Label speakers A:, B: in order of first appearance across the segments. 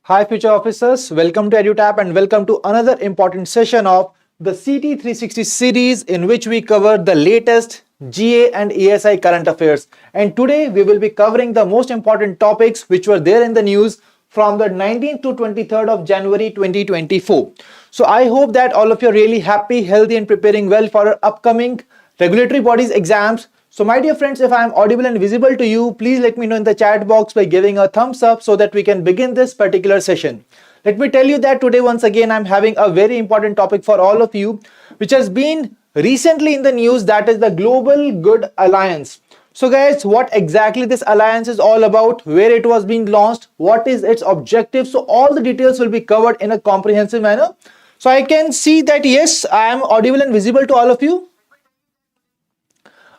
A: Hi future officers, welcome to EduTap and welcome to another important session of the CT360 series in which we cover the latest GA and ESI current affairs. And today we will be covering the most important topics which were there in the news from the 19th to 23rd of January 2024. So I hope that all of you are really happy, healthy and preparing well for our upcoming regulatory bodies exams. So my dear friends, if I am audible and visible to you, please let me know in the chat box by giving a thumbs up so that we can begin this particular session. Let me tell you that today once again I'm having a very important topic for all of you which has been recently in the news, that is the Global Good Alliance. So guys, what exactly this alliance is all about, where it was being launched, what is its objective, so all the details will be covered in a comprehensive manner. So I can see that yes, I am audible and visible to all of you.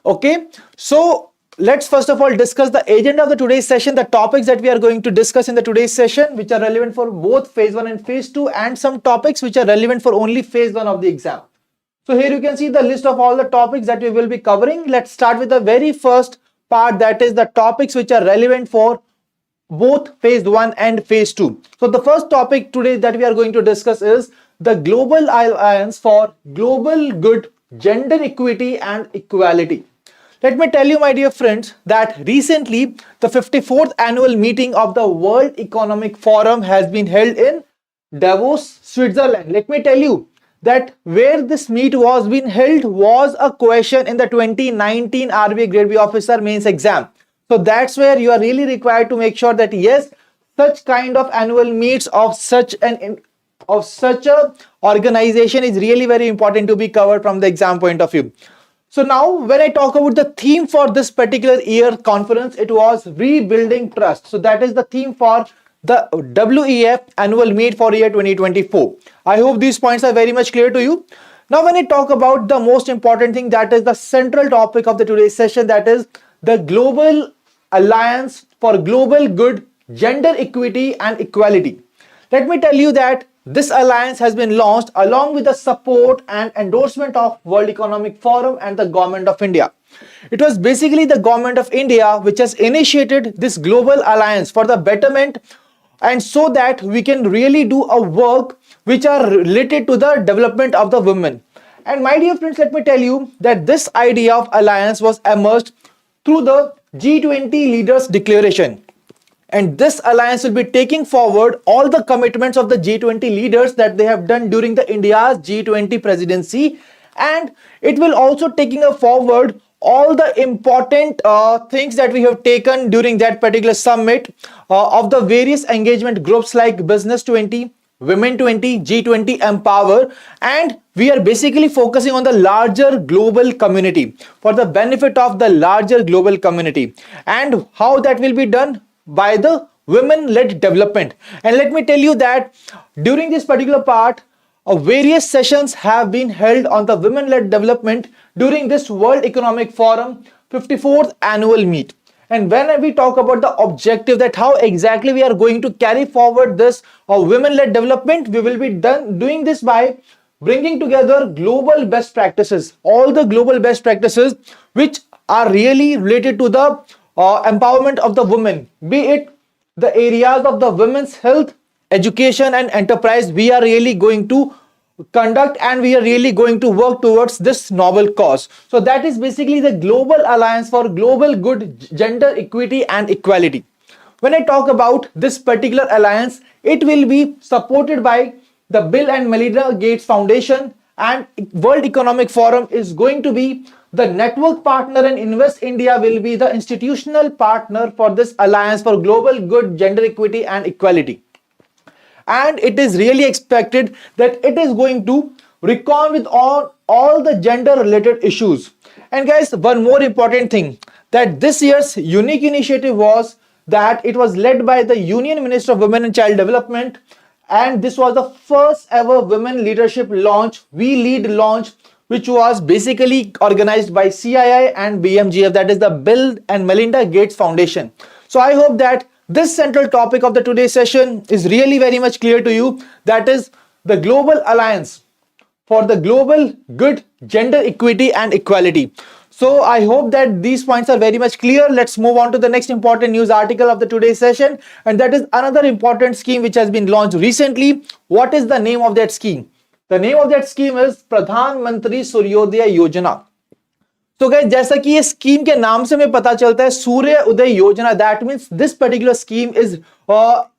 A: Okay, so let's first of all discuss the agenda of the today's session, the topics that we are going to discuss in the today's session which are relevant for both phase 1 and phase 2 and some topics which are relevant for only phase 1 of the exam. So here you can see the list of all the topics that we will be covering. Let's start with the very first part, that is the topics which are relevant for both phase 1 and phase 2. So the first topic today that we are going to discuss is the Global Alliance for Global Good, Gender Equity and Equality. Let me tell you, my dear friends, that recently the 54th annual meeting of the World Economic Forum has been held in Davos, Switzerland. Let me tell you that where this meet was being held was a question in the 2019 RBI Grade B officer mains exam. So that's where you are really required to make sure that yes, such kind of annual meets of such a organization is really very important to be covered from the exam point of view. So now when I talk about the theme for this particular year conference, it was rebuilding trust. So that is the theme for the WEF annual meet for year 2024. I hope these points are very much clear to you. Now when I talk about the most important thing, that is the central topic of the today's session, that is the Global Alliance for Global Good, Gender Equity and Equality. Let me tell you that this alliance has been launched along with the support and endorsement of World Economic Forum and the Government of India. It was basically the Government of India which has initiated this global alliance for the betterment and so that we can really do a work which are related to the development of the women. And my dear friends, let me tell you that this idea of alliance was emerged through the G20 leaders declaration. And this alliance will be taking forward all the commitments of the G20 leaders that they have done during the India's G20 presidency, and it will also taking forward all the important things that we have taken during that particular summit of the various engagement groups like Business 20, Women 20, G20 Empower, and we are basically focusing on the larger global community for the benefit of the larger global community, and how that will be done by the women-led development. And let me tell you that during this particular part, various sessions have been held on the women-led development during this World Economic Forum 54th annual meet. And when we talk about the objective, that how exactly we are going to carry forward this women-led development, we will be doing this by bringing together global best practices, all the global best practices which are really related to the empowerment of the women, be it the areas of the women's health, education and enterprise. We are really going to conduct and we are really going to work towards this noble cause. So that is basically the Global Alliance for Global Good, Gender Equity and Equality. When I talk about this particular alliance, it will be supported by the Bill and Melinda Gates Foundation, and World Economic Forum is going to be the network partner, and Invest India will be the institutional partner for this alliance for global good, gender equity and equality. And it is really expected that it is going to reckon with all the gender related issues. And guys, one more important thing, that this year's unique initiative was that it was led by the Union Minister of Women and Child Development, and this was the first ever women leadership launch, We Lead launch, which was basically organized by CII and BMGF, that is the Bill and Melinda Gates Foundation. So I hope that this central topic of the today's session is really very much clear to you, that is the Global Alliance for the Global Good, Gender Equity and Equality. So I hope that these points are very much clear. Let's move on to the next important news article of the today's session, and that is another important scheme which has been launched recently. What is the name of that scheme? The name of that scheme is Pradhan Mantri Suryodaya Yojana. तो guys जैसा कि ये scheme के नाम से हमें पता चलता है सूर्य उदय योजना, that means this particular scheme is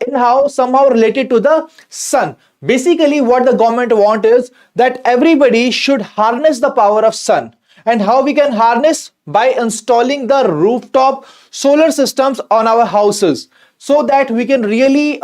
A: in how somehow related to the sun. Basically what the government want is that everybody should harness the power of sun. And how we can harness? By installing the rooftop solar systems on our houses, so that we can really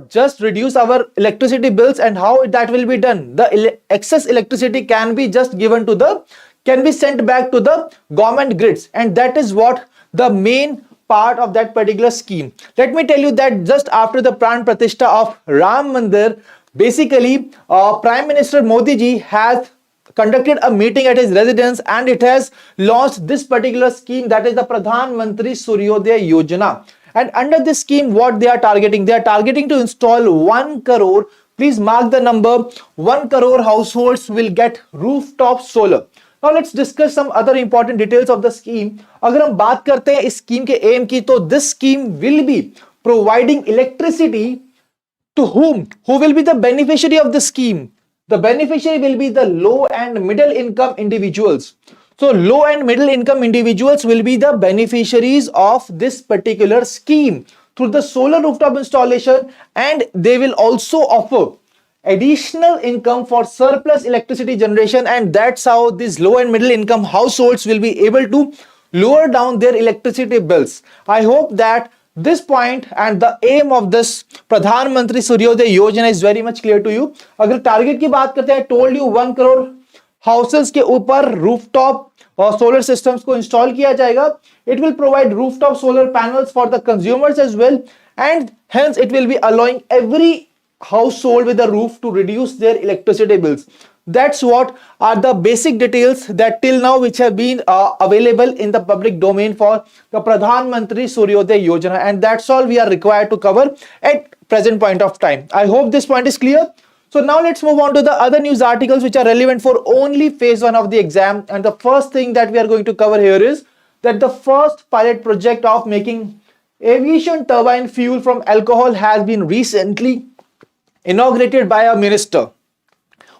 A: just reduce our electricity bills. And how that will be done? The excess electricity can be just given to the, can be sent back to the government grids, and that is what the main part of that particular scheme. Let me tell you that just after the Pran Pratishtha of Ram Mandir, basically Prime Minister Modi ji has conducted a meeting at his residence, and it has launched this particular scheme, that is the Pradhan Mantri Suryodaya Yojana. And under this scheme, what they are targeting? They are targeting to install 1 crore, please mark the number, 1 crore households will get rooftop solar. Now let's discuss some other important details of the scheme. अगर हम बात करते हैं इस scheme के M की, तो this scheme will be providing electricity to whom? Who will be the beneficiary of the scheme? The beneficiary will be the low and middle income individuals. So low and middle income individuals will be the beneficiaries of this particular scheme through the solar rooftop installation, and they will also offer additional income for surplus electricity generation, and that's how these low and middle income households will be able to lower down their electricity bills. I hope that this point and the aim of this Pradhan Mantri Suryodaya Yojana is very much clear to you. अगर target की बात करते हैं, told you 1 crore houses के ऊपर rooftop और solar systems को install किया जाएगा. It will provide rooftop solar panels for the consumers as well, and hence it will be allowing every household with a roof to reduce their electricity bills. That's what are the basic details that till now which have been available in the public domain for the Pradhan Mantri Suryodaya Yojana, and that's all we are required to cover at present point of time. I hope this point is clear. So now let's move on to the other news articles which are relevant for only phase 1 of the exam. And the first thing that we are going to cover here is that the first pilot project of making aviation turbine fuel from alcohol has been recently inaugurated by a minister.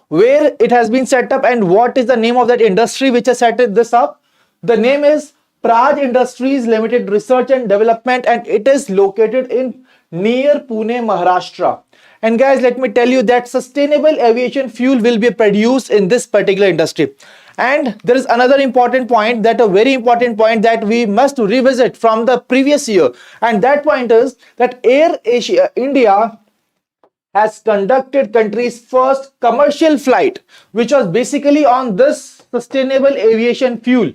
A: Where it has been set up, and what is the name of that industry which has set this up? The name is Praj Industries Limited Research and Development, and it is located in near Pune, Maharashtra. And guys, let me tell you that sustainable aviation fuel will be produced in this particular industry. And there is another important point, that a very important point that we must revisit from the previous year, and that point is that Air Asia India has conducted country's first commercial flight, which was basically on this sustainable aviation fuel.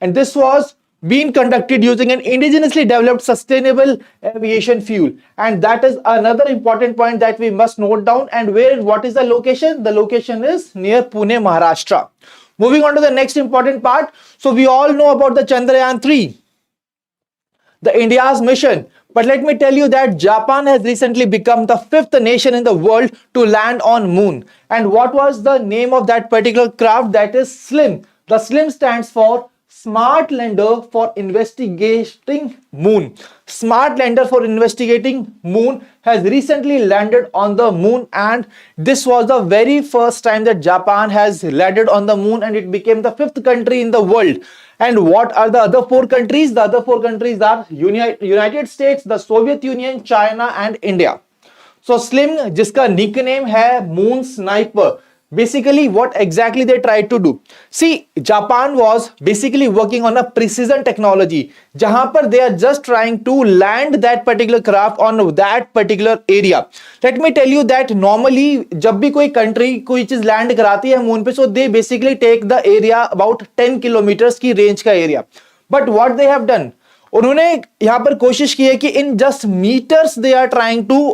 A: And this was being conducted using an indigenously developed sustainable aviation fuel. And that is another important point that we must note down. And what is the location? The location is near Pune, Maharashtra. Moving on to the next important part. So we all know about the Chandrayaan 3, the India's mission. But let me tell you that Japan has recently become the 5th nation in the world to land on moon. And what was the name of that particular craft? That is SLIM. The SLIM stands for Smart Lander for Investigating Moon. Smart Lander for Investigating Moon has recently landed on the moon, and this was the very first time that Japan has landed on the moon, and it became the 5th country in the world. And what are the other 4 countries? The other 4 countries are United States, the Soviet Union, China and India. So SLIM, जिसका nickname है Moon Sniper. Basically, what exactly they tried to do? See, Japan was basically working on a precision technology, जहां पर they are just trying to land that particular craft on that particular area. Let me tell you that normally जब भी कोई country कोई चीज land कराती है moon पे, so they basically take the area about 10 kilometers की range का area. But what they have done? उन्होंने यहाँ पर कोशिश की है कि in just meters they are trying to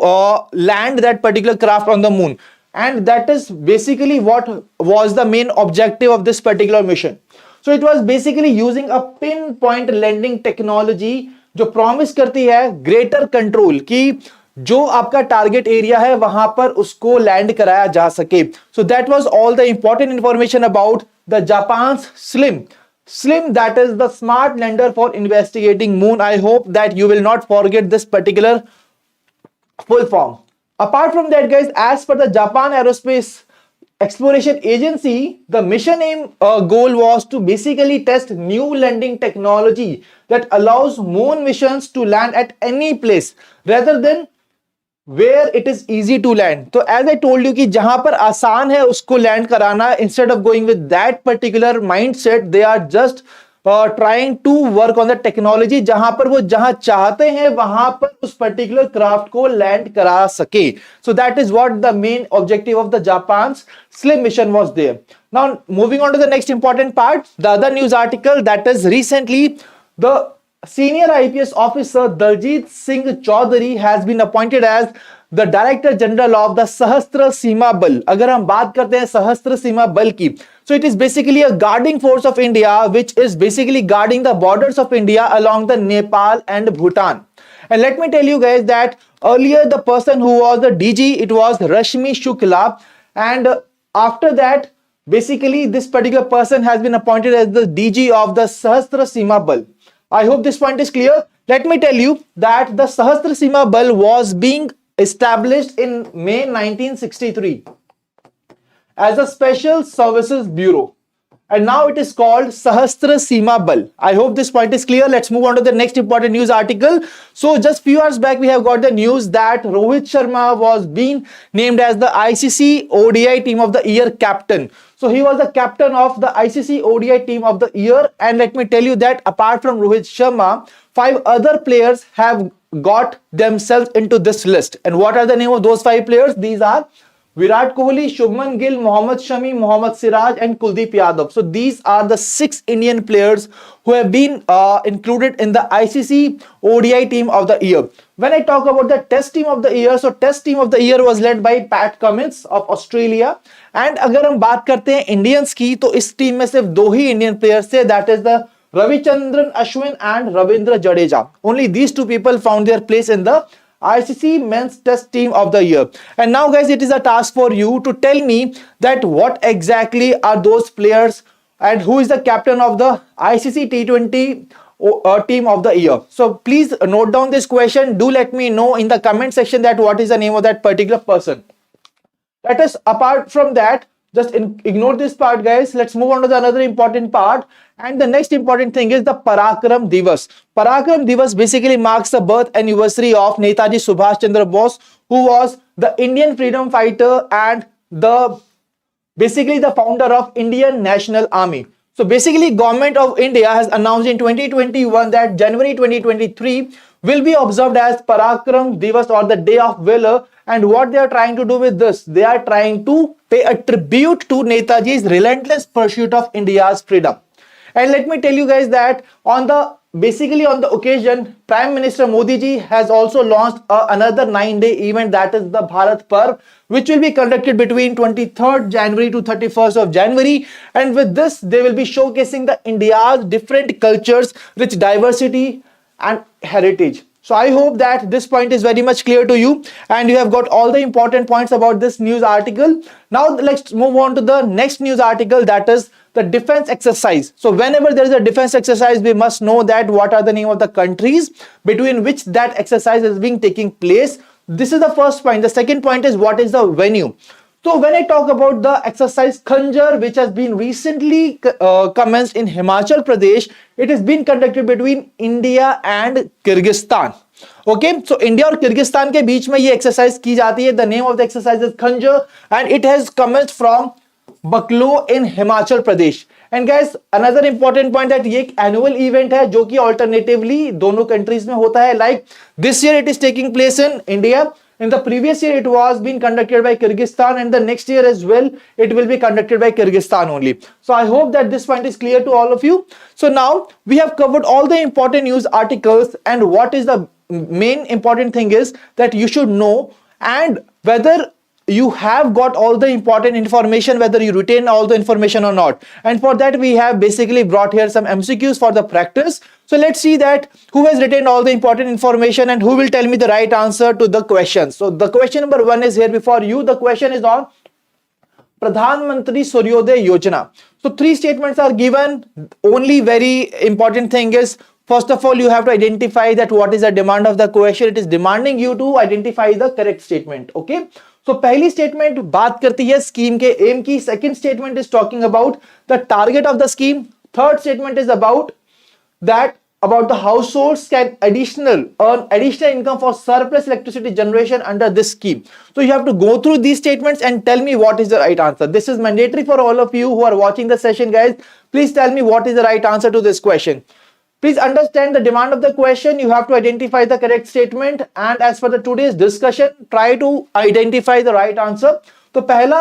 A: land that particular craft on the moon. And that is basically what was the main objective of this particular mission. So it was basically using a pinpoint landing technology जो promise करती है greater control कि जो आपका target area है वहां पर उसको land कराया जा सके. So that was all the important information about the Japan's SLIM. SLIM, that is the Smart Lender for Investigating Moon. I hope that you will not forget this particular full form. Apart from that, guys, as per the Japan Aerospace Exploration Agency, the mission aim goal was to basically test new landing technology that allows moon missions to land at any place rather than where it is easy to land. So as I told you कि जहां पर आसान है उसको land कराना, instead of going with that particular mindset, they are just trying to work on the technology जहां पर वो जहां चाहते हैं वहां पर उस particular craft को land करा सके. So that is what the main objective of the Japan's SLIM mission was there. Now moving on to the next important part, the other news article, that is recently the Senior IPS officer Daljit Singh Chaudhary has been appointed as the Director General of the Sahastra Seema Bal. अगर हम बात करते हैं सहस्त्र सीमा बल की, so it is basically a guarding force of India which is basically guarding the borders of India along the Nepal and Bhutan. And let me tell you guys that earlier the person who was the DG, it was Rashmi Shukla, and after that basically this particular person has been appointed as the DG of the Sahastra Seema Bal. I hope this point is clear. Let me tell you that the Sahastra Seema Bal was being established in May 1963 as a Special Services Bureau, and now it is called Sahastra Seema Bal. I hope this point is clear. Let's move on to the next important news article. So just few hours back we have got the news that Rohit Sharma was being named as the ICC ODI Team of the Year captain. So he was the captain of the ICC ODI Team of the Year, and let me tell you that apart from Rohit Sharma, 5 other players have got themselves into this list. And what are the name of those 5 players? These are Virat Kohli, Shubman Gill, Mohammad Shami, Mohammad Siraj and Kuldeep Yadav. So these are the 6 Indian players who have been included in the ICC ODI Team of the Year. When I talk about the Test Team of the Year, so Test Team of the Year was led by Pat Cummins of Australia. And अगर हम बात करते हैं Indians की, तो इस team में सिर्फ 2 ही Indian players थे, that is the Ravichandran Ashwin and Ravindra Jadeja. Only these 2 people found their place in the ICC Men's Test Team of the Year. And now guys, it is a task for you to tell me that what exactly are those players and who is the captain of the ICC T20 Team of the Year. So please note down this question. Do let me know in the comment section that what is the name of that particular person. Let us, apart from that, just ignore this part, guys. Let's move on to the another important part. And the next important thing is the Parakram Divas. Parakram Divas basically marks the birth anniversary of Netaji Subhash Chandra Bose, who was the Indian freedom fighter and basically the founder of Indian National Army. So basically government of India has announced in 2021 that January 2023 will be observed as Parakram Divas, or the Day of Valor. And what they are trying to do with this, they are trying to pay a tribute to Netaji's relentless pursuit of India's freedom. And let me tell you guys that on the occasion, Prime Minister Modi ji has also launched another 9-day event, that is the Bharat Parv, which will be conducted between 23rd January to 31st of January. And with this, they will be showcasing the India's different cultures, rich diversity and heritage. So I hope that this point is very much clear to you and you have got all the important points about this news article. Now let's move on to the next news article, that is the defense exercise. So whenever there is a defense exercise, we must know that what are the name of the countries between which that exercise is being taking place. This is the first point. The second point is what is the venue. So when I talk about the exercise Khanjar, which has been recently commenced in Himachal Pradesh, it has been conducted between India and Kyrgyzstan. Okay, so India और Kyrgyzstan के बीच में ये exercise की जाती है. The name of the exercise is Khanjar and it has commenced from Baklo in Himachal Pradesh. And guys, another important point that ये एक annual event है जो कि alternatively दोनों countries में होता है. Like this year it is taking place in India. In the previous year, it was being conducted by Kyrgyzstan, and the next year as well, it will be conducted by Kyrgyzstan only. So I hope that this point is clear to all of you. So now we have covered all the important news articles, and what is the main important thing is that you should know and whether you have got all the important information, whether you retain all the information or not. And for that, we have basically brought here some MCQs for the practice. So let's see that who has retained all the important information and who will tell me the right answer to the question. So the question number 1 is here before you. The question is on Pradhan Suryodaya Yojana. So 3 statements are given. Only very important thing is, first of all, you have to identify that what is the demand of the question. It is demanding you to identify the correct statement. Okay. So पहली statement बात करती है scheme के aim की. Second statement is talking about the target of the scheme. Third statement is about the households can earn additional income for surplus electricity generation under this scheme. So you have to go through these statements and tell me what is the right answer. This is mandatory for all of you who are watching the session, guys. Please tell me what is the right answer to this question. Please understand the demand of the question. You have to identify the correct statement, and as for the today's discussion, try to identify the right answer. तो पहला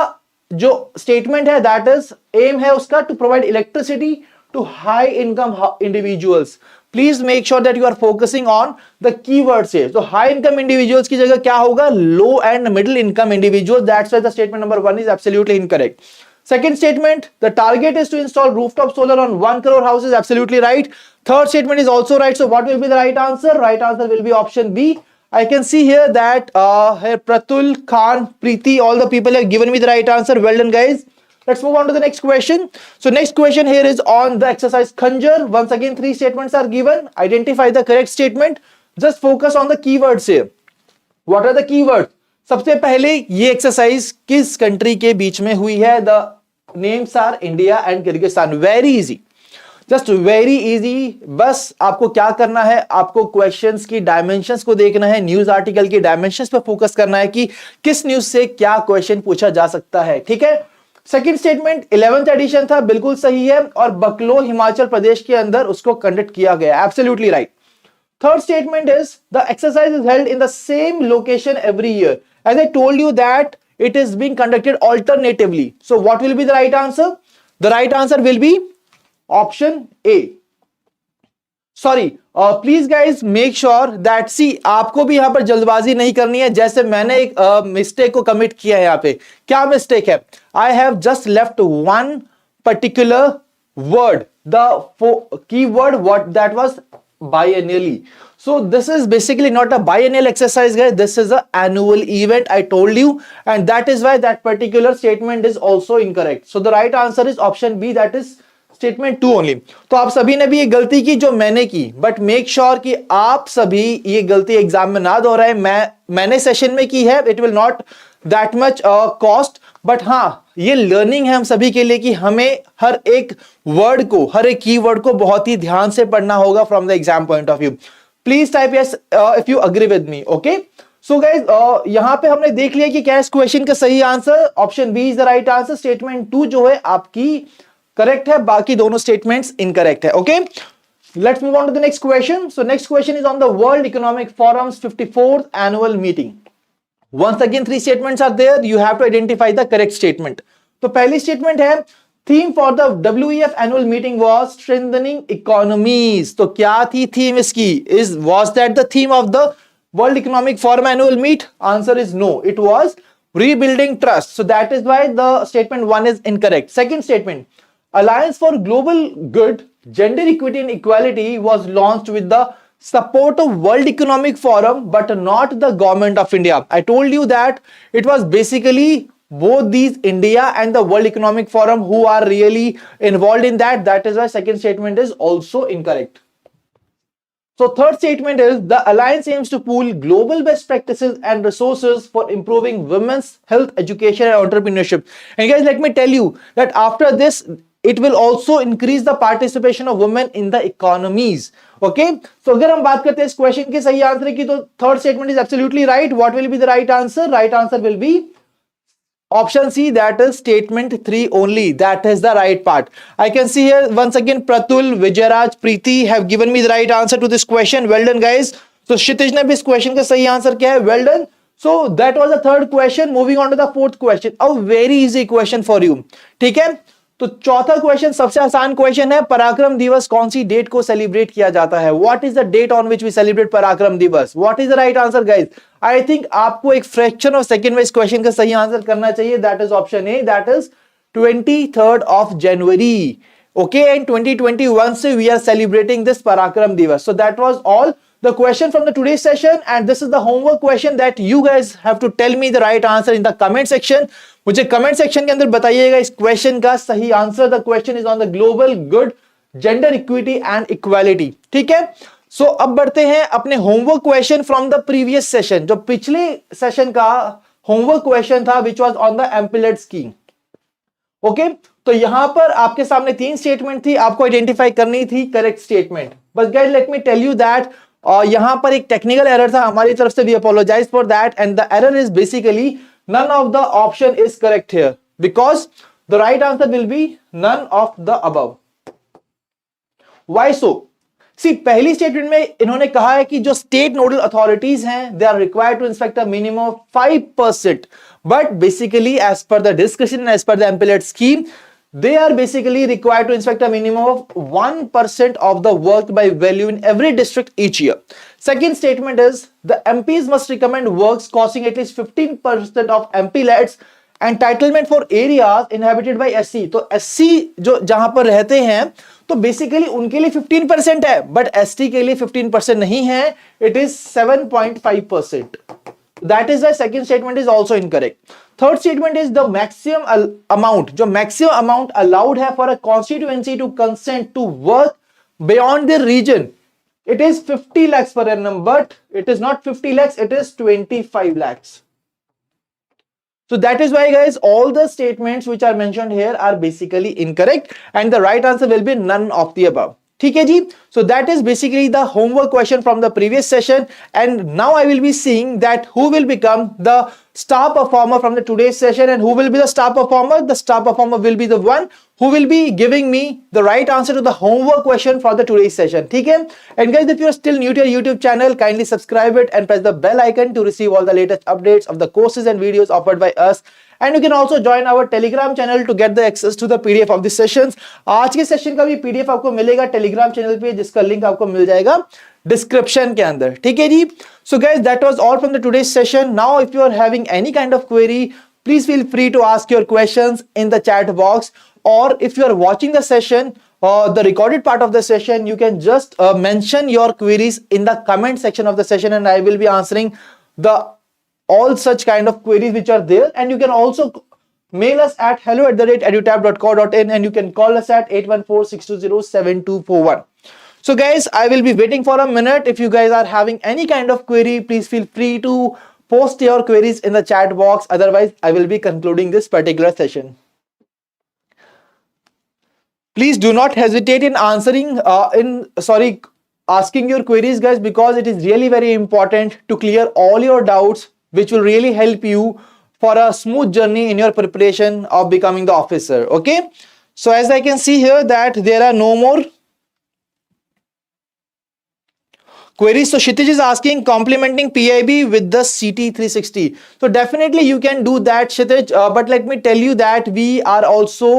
A: जो statement है, that is aim है उसका to provide electricity to high income individuals. Please make sure that you are focusing on the keywords here. So high income individuals की जगह क्या होगा? Low and middle income individuals. That's why the statement number 1 is absolutely incorrect. Second statement, the target is to install rooftop solar on 1 crore houses. Absolutely right. Third statement is also right. So what will be the right answer? Right answer will be option B. I can see here that here Pratul, Khan, Preeti, all the people have given me the right answer. Well done, guys. Let's move on to the next question. So next question here is on the exercise Khanjar. Once again, 3 statements are given. Identify the correct statement. Just focus on the keywords here. What are the keywords? सबसे पहले ये exercise किस country के बीच में हुई है? The names R India and Kyrgyzstan. Very easy, just very easy. बस आपको क्या करना है, आपको क्वेश्चंस की डायमेंशंस को देखना है, न्यूज आर्टिकल की डायमेंशंस पे फोकस करना है कि किस न्यूज से क्या क्वेश्चन पूछा जा सकता है. ठीक है. सेकंड स्टेटमेंट 11th एडिशन था, बिल्कुल सही है, और बकलो हिमाचल प्रदेश के अंदर उसको कंडक्ट किया गया. Absolutely right. Third statement is the exercise is held in the same location every year. As I told you that it is being conducted alternatively. So what will be the right answer? The right answer will be option A. Sorry, please guys make sure that see आपको भी यहाँ पर जल्दबाजी नहीं करनी है. जैसे मैंने एक मिस्टेक को कमिट किया है. यहाँ पे क्या मिस्टेक है? I have just left one particular word, the keyword what that was biennially. So this is basically not a biennial exercise, guys. This is an annual event, I told you, and that is why that particular statement is also incorrect. So the right answer is option B, that is statement 2 only. तो आप सभी ने भी ये गलती की जो मैंने की, but make sure कि आप सभी ये गलती एग्जाम में ना दोहराएं. मैंने सेशन में की है. It will not that much cost, but हाँ ये लर्निंग है हम सभी के लिए कि हमें हर एक वर्ड को, हर एक कीवर्ड को बहुत ही ध्यान से पढ़ना होगा from the exam point of view. Please type yes if you agree with me. Okay. So guys यहां पे हमने देख लिया कि क्या इस क्वेश्चन का सही answer option B is the right answer. Statement 2 जो है आपकी करेक्ट है, बाकी दोनों स्टेटमेंट्स इनकरेक्ट है. Okay. Let's move on to the next question. So next question is on the World Economic Forum's 54th annual meeting. Once again 3 statements are there. You have to identify the correct statement. तो पहली statement है theme for the WEF annual meeting was strengthening economies. तो क्या थी theme इसकी? Was that the theme of the World Economic Forum annual meet? Answer is no. It was rebuilding trust. So that is why the statement 1 is incorrect. Second statement, Alliance for Global Good, Gender Equity and Equality was launched with the support of World Economic Forum but not the government of India. I told you that it was basically both these India and the World Economic Forum who are really involved in that. That is why second statement is also incorrect. So third statement is the alliance aims to pool global best practices and resources for improving women's health, education and entrepreneurship. And guys, let me tell you that after this it will also increase the participation of women in the economies. Okay, so अगर हम बात करते हैं इस question के सही answer की, तो third statement is absolutely right. What will be the right answer? Right answer will be option C, that is statement 3 only. That is the right part. I can see here once again Pratul, Vijayaraj, Preeti have given me the right answer to this question. Well done, guys. So Kshitij ने भी इस question का सही answer क्या है? Well done. So that was the third question. Moving on to the fourth question. A very easy question for you. ठीक है. तो चौथा क्वेश्चन सबसे आसान क्वेश्चन है. पराक्रम दिवस कौन सी डेट को सेलिब्रेट किया जाता है? What is the date on which we celebrate Parakram Diwas? What is the right answer, guys? I think आपको एक फ्रैक्शन ऑफ सेकंड में इस क्वेश्चन का सही आंसर करना चाहिए. That is option A, that is 23rd of January. Okay, in 2021 से we are celebrating this Parakram Divas. So that was all the question from the today's session, and this is the homework question that you guys have to tell me the right answer in the comment section. मुझे comment section के अंदर बताइएगा इस question का सही answer. The question is on the global good, gender equity and equality. ठीक है, so अब बढ़ते हैं अपने homework question from the previous session. जो पिछले सेशन का होमवर्क क्वेश्चन था विच वाज ऑन द एम्पिलेट स्कीम। ओके, तो यहां पर आपके सामने 3 स्टेटमेंट थी, आपको आइडेंटिफाई करनी थी करेक्ट स्टेटमेंट। बस guys let me tell you that यहां पर एक टेक्निकल एरर था हमारी तरफ से, we apologize for that, and the error is basically none of the option is correct here because the right answer will be none of the above. Why so? See, पहली statement में इन्होंने कहा है कि जो स्टेट नोडल अथॉरिटीज हैं they are required to inspect a minimum of 5%, but basically as per the discussion and as per the appellate scheme they are basically required to inspect a minimum of 1% of the work by value in every district each year. Second statement is the MPs must recommend works costing at least 15% of MP lets entitlement for areas inhabited by SC. तो SC जो जहां पर रहते हैं तो basically उनके लिए 15% है, बट ST के लिए 15% नहीं है, it is 7.5%. That is why second statement is also incorrect. Third statement is the maximum amount, जो maximum amount allowed है for a constituency to consent to work beyond the region, it is 50 lakhs per annum, but it is not 50 lakhs, it is 25 lakhs. So that is why guys all the statements which are mentioned here are basically incorrect and the right answer will be none of the above. ठीक है जी, so that is basically the homework question from the previous session, and now I will be seeing that who will become the star performer from the today's session. And who will be the star performer? The star performer will be the one who will be giving me the right answer to the homework question for the today's session. ठीक है, and guys if you are still new to our YouTube channel, kindly subscribe it and press the bell icon to receive all the latest updates of the courses and videos offered by us. And you can also join our Telegram channel to get the access to the PDF of the sessions. आज के session का भी PDF आपको मिलेगा Telegram channel पे, जिसका link आपको मिल जाएगा डिस्क्रिप्शन के अंदर। ठीक है जी, so guys that was all from the today's session. Now if you are having any kind of query, please feel free to ask your questions in the chat box, or if you are watching the session the recorded part of the session, you can just mention your queries in the comment section of the session and I will be answering the all such kind of queries which are there. And you can also mail us at hello@edutap.co.in and you can call us at 814-620-7241. So guys, I will be waiting for a minute. If you guys are having any kind of query, please feel free to post your queries in the chat box. Otherwise, I will be concluding this particular session. Please do not hesitate in answering asking your queries guys, because it is really very important to clear all your doubts, which will really help you for a smooth journey in your preparation of becoming the officer. Okay, so as I can see here that there are no more queries. So Kshitij is asking complementing PIB with the CT360. So definitely you can do that Kshitij, but let me tell you that we are also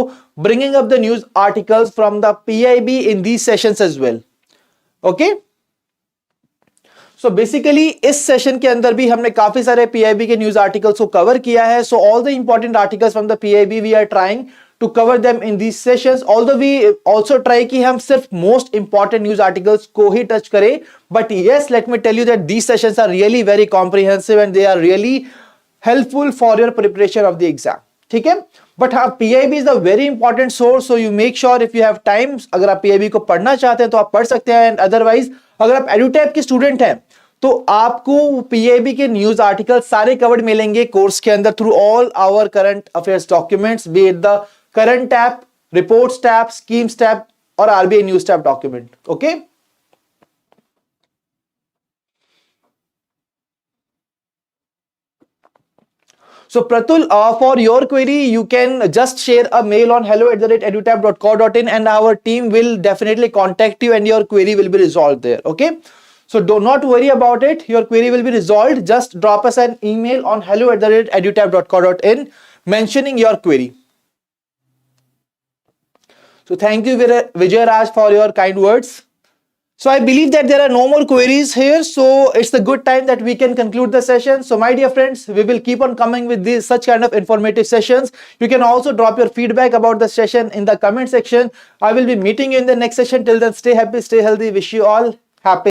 A: bringing up the news articles from the PIB in these sessions as well. Okay, so basically इस session के अंदर भी हमने काफी सारे PIB के news articles को cover किया है. So all the important articles from the PIB we are trying to cover them in these sessions. Although we also try कि हम सिर्फ most important news articles को ही touch करें, but yes, let me tell you that these sessions are really very comprehensive and they are really helpful for your preparation of the exam. ठीक है, but हाँ PIB is a very important source, so you make sure if you have time, अगर आप PIB को पढ़ना चाहते हैं तो आप पढ़ सकते हैं, and otherwise अगर आप EduTap के स्टूडेंट हैं तो आपको PIB के न्यूज आर्टिकल सारे कवर्ड मिलेंगे कोर्स के अंदर through all our current affairs documents, be it the current tab, reports tab, schemes tab और RBI news tab document. Okay, so Pratul, for your query you can just share a mail on hello@edutap.co.in and our team will definitely contact you and your query will be resolved there. Okay, so do not worry about it, your query will be resolved. Just drop us an email on hello@edutap.co.in mentioning your query. So thank you Vijay Raj for your kind words. So I believe that there are no more queries here, so it's a good time that we can conclude the session. So my dear friends, we will keep on coming with these such kind of informative sessions. You can also drop your feedback about the session in the comment section. I will be meeting you in the next session. Till then, stay happy, stay healthy. Wish you all happy